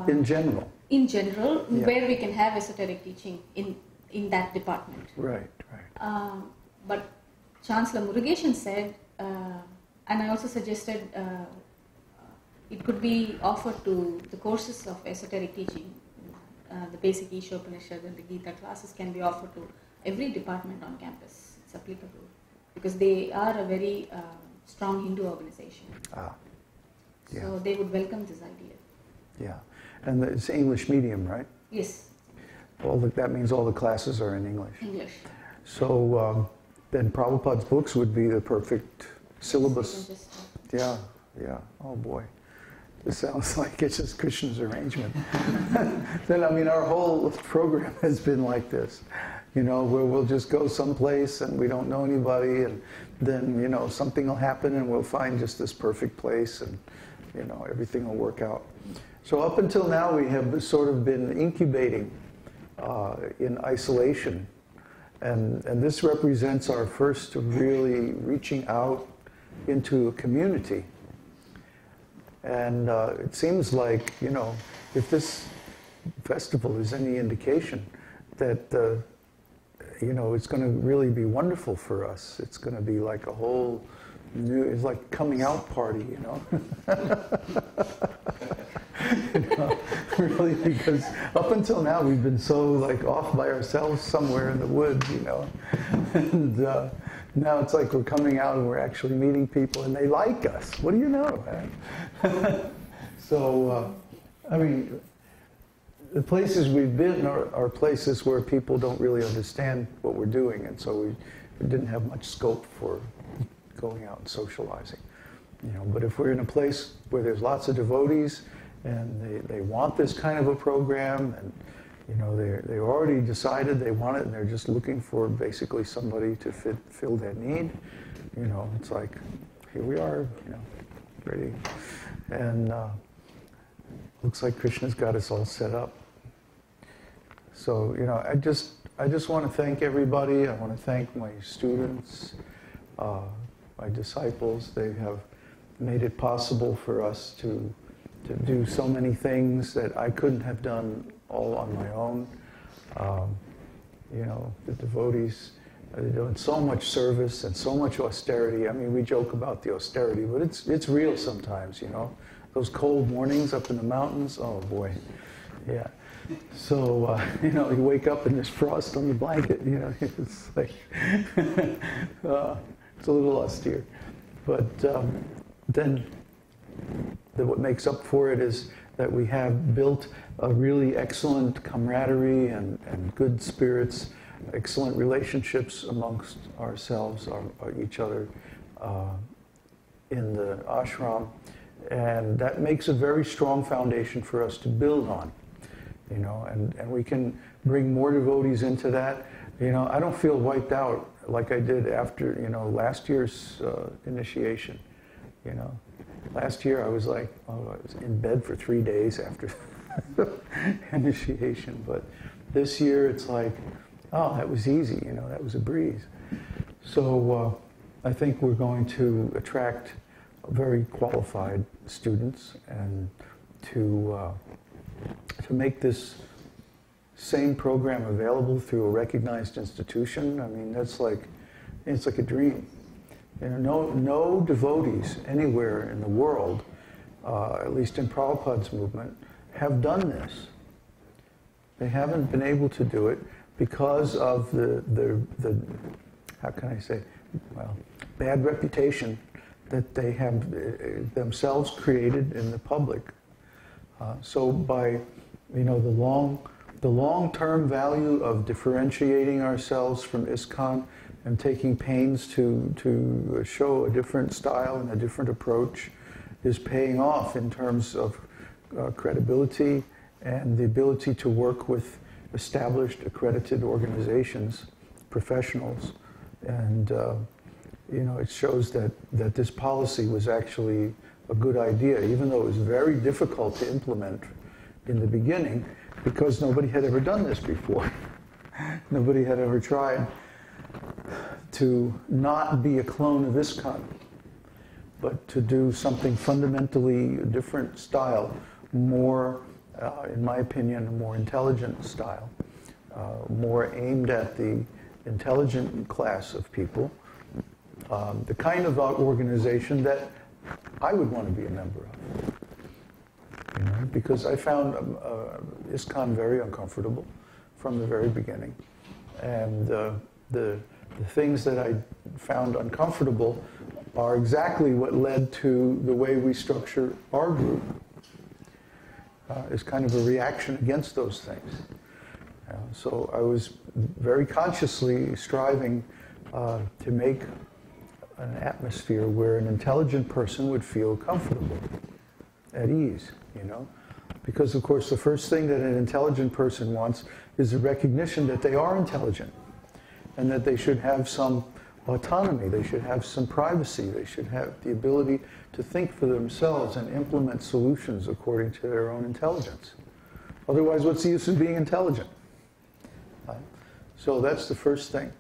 in general? In general, where we can have esoteric teaching in that department. Right, right. But Chancellor Murugeshan said, and I also suggested it could be offered to the courses of esoteric teaching. The basic Ishopanishad and the Gita classes can be offered to every department on campus. It's applicable because they are a very strong Hindu organization. Yeah. So they would welcome this idea. Yeah, and it's English medium, right? Yes. That means all the classes are in English. English. So then Prabhupada's books would be the perfect syllabus. Yeah, yeah. Oh boy. This sounds like it's just Krishna's arrangement. Then, I mean, our whole program has been like this, you know, where we'll just go someplace and we don't know anybody, and then, you know, something will happen and we'll find just this perfect place, and, you know, everything will work out. So up until now, we have sort of been incubating in isolation, and this represents our first really reaching out into a community. And it seems like, you know, if this festival is any indication, that, you know, it's going to really be wonderful for us. It's going to be like a whole new, it's like a coming out party, you know. You know, really, because up until now we've been so like off by ourselves somewhere in the woods, you know. And now it's like we're coming out and we're actually meeting people and they like us. What do you know, man? So, I mean, the places we've been are places where people don't really understand what we're doing, and so we didn't have much scope for going out and socializing. You know, but if we're in a place where there's lots of devotees and they want this kind of a program, and you know, they already decided they want it, and they're just looking for basically somebody to fill their need. You know, it's like, here we are, you know, ready. And looks like Krishna's got us all set up. So, you know, I just want to thank everybody. I want to thank my students, my disciples. They have made it possible for us to do so many things that I couldn't have done all on my own. You know, the devotees are doing so much service and so much austerity. I mean, we joke about the austerity, but it's real sometimes, you know. Those cold mornings up in the mountains, oh boy, yeah. So, you know, you wake up and there's frost on the blanket, you know, it's like, it's a little austere. But then what makes up for it is that we have built a really excellent camaraderie and good spirits, excellent relationships amongst ourselves, each other, in the ashram. And that makes a very strong foundation for us to build on, you know, and we can bring more devotees into that. You know, I don't feel wiped out like I did after, you know, last year's initiation, you know. Last year I was like, oh, I was in bed for 3 days after initiation, but this year it's like, oh, that was easy, you know, that was a breeze. So I think we're going to attract very qualified students, and to make this same program available through a recognized institution. I mean, that's like, it's like a dream. You know, no devotees anywhere in the world, at least in Prabhupada's movement, have done this. They haven't been able to do it because of the how can I say, well, bad reputation that they have themselves created in the public. So by, you know, the long-term value of differentiating ourselves from ISKCON and taking pains to show a different style and a different approach is paying off in terms of credibility and the ability to work with established, accredited organizations, professionals, and you know, it shows that this policy was actually a good idea, even though it was very difficult to implement in the beginning because nobody had ever done this before. Nobody had ever tried to not be a clone of ISKCON, but to do something fundamentally different style, more in my opinion, a more intelligent style, more aimed at the intelligent class of people, the kind of organization that I would want to be a member of. You know, because I found ISKCON very uncomfortable from the very beginning. And the things that I found uncomfortable are exactly what led to the way we structure our group. Is kind of a reaction against those things. So I was very consciously striving to make an atmosphere where an intelligent person would feel comfortable, at ease, you know. Because of course the first thing that an intelligent person wants is the recognition that they are intelligent and that they should have some autonomy, they should have some privacy, they should have the ability to think for themselves and implement solutions according to their own intelligence. Otherwise, what's the use of being intelligent? So that's the first thing.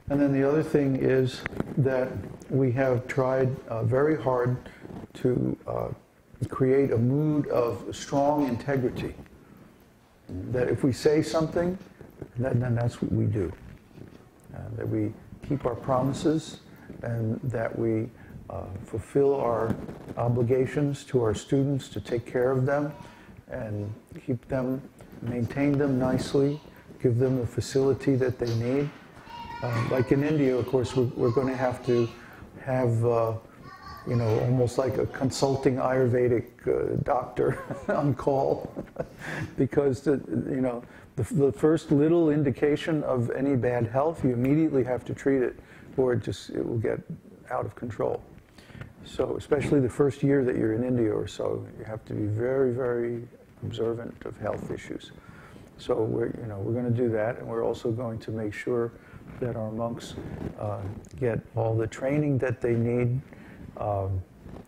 And then the other thing is that we have tried very hard to create a mood of strong integrity. That if we say something, then that's what we do. That we keep our promises and that we fulfill our obligations to our students to take care of them and keep them, maintain them nicely, give them the facility that they need. Like in India, of course, we're going to have you know, almost like a consulting Ayurvedic doctor on call, because you know, the first little indication of any bad health, you immediately have to treat it, or it will get out of control. So, especially the first year that you're in India or so, you have to be very, very observant of health issues. So we're going to do that, and we're also going to make sure that our monks get all the training that they need,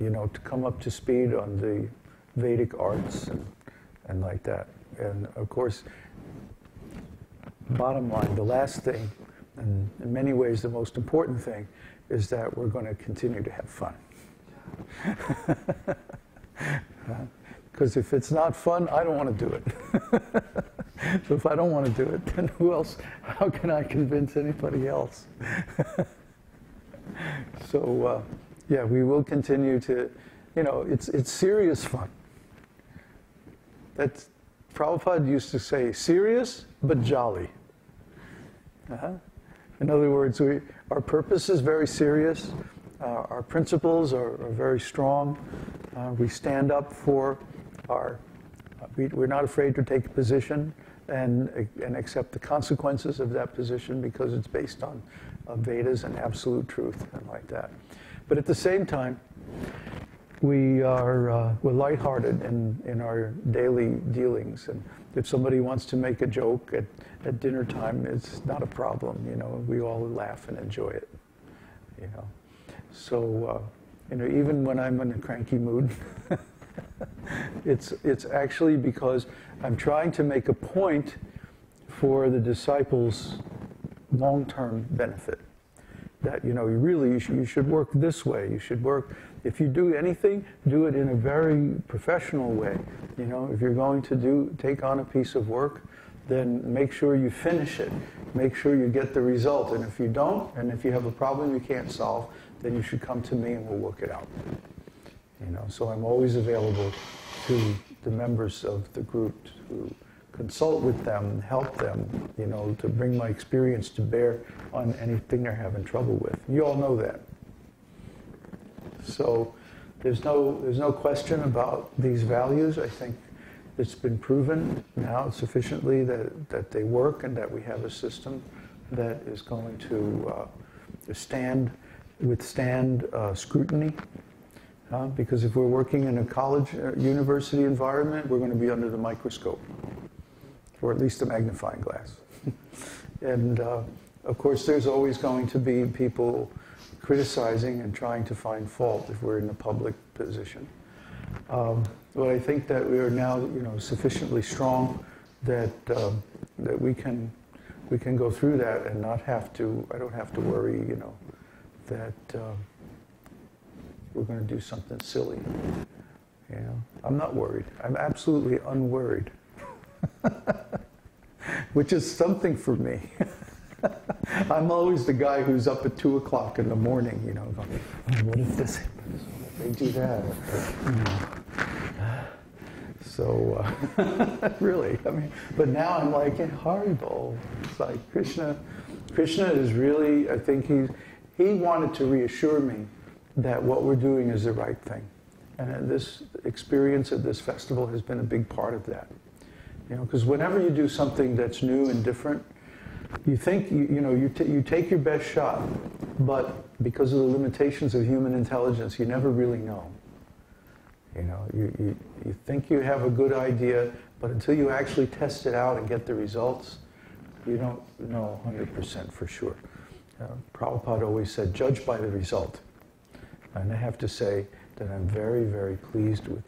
you know, to come up to speed on the Vedic arts and like that. And of course, bottom line, the last thing, and in many ways the most important thing, is that we're going to continue to have fun. Because if it's not fun, I don't want to do it. So if I don't want to do it, then who else? How can I convince anybody else? So yeah, we will continue to, you know, it's serious fun. That's, Prabhupada used to say, serious but jolly. In other words, our purpose is very serious. Our principles are very strong. We stand up for we're not afraid to take a position and accept the consequences of that position because it's based on Vedas and absolute truth and like that. But at the same time, we're lighthearted in our daily dealings. And if somebody wants to make a joke at dinner time, it's not a problem. You know, we all laugh and enjoy it. You know, so you know, even when I'm in a cranky mood, it's actually because I'm trying to make a point for the disciples' long-term benefit. That, you know, you should work this way. You should work, if you do anything, do it in a very professional way. You know, if you're going to take on a piece of work, then make sure you finish it. Make sure you get the result. And if you don't, and if you have a problem you can't solve, then you should come to me and we'll work it out. You know, so I'm always available to the members of the group to consult with them, help them, you know, to bring my experience to bear on anything they're having trouble with. You all know that. So there's no question about these values. I think it's been proven now sufficiently that they work and that we have a system that is going to withstand scrutiny. Because if we're working in a college, university environment, we're going to be under the microscope, or at least a magnifying glass. And of course, there's always going to be people criticizing and trying to find fault if we're in a public position. But I think that we are now, you know, sufficiently strong that that we can go through that and not have to. I don't have to worry, you know, that we're going to do something silly. You know, I'm not worried. I'm absolutely unworried, which is something for me. I'm always the guy who's up at 2 o'clock in the morning, you know, going, oh, what if this happens? What if they do that? You know. So, really, I mean, but now I'm like, Haribol. It's like Krishna is really, I think he wanted to reassure me that what we're doing is the right thing. And this experience at this festival has been a big part of that. You know, because whenever you do something that's new and different, you think, you take your best shot, but because of the limitations of human intelligence, you never really know. You know, you think you have a good idea, but until you actually test it out and get the results, you don't know 100% for sure. Prabhupada always said, judge by the result. And I have to say that I'm very, very pleased with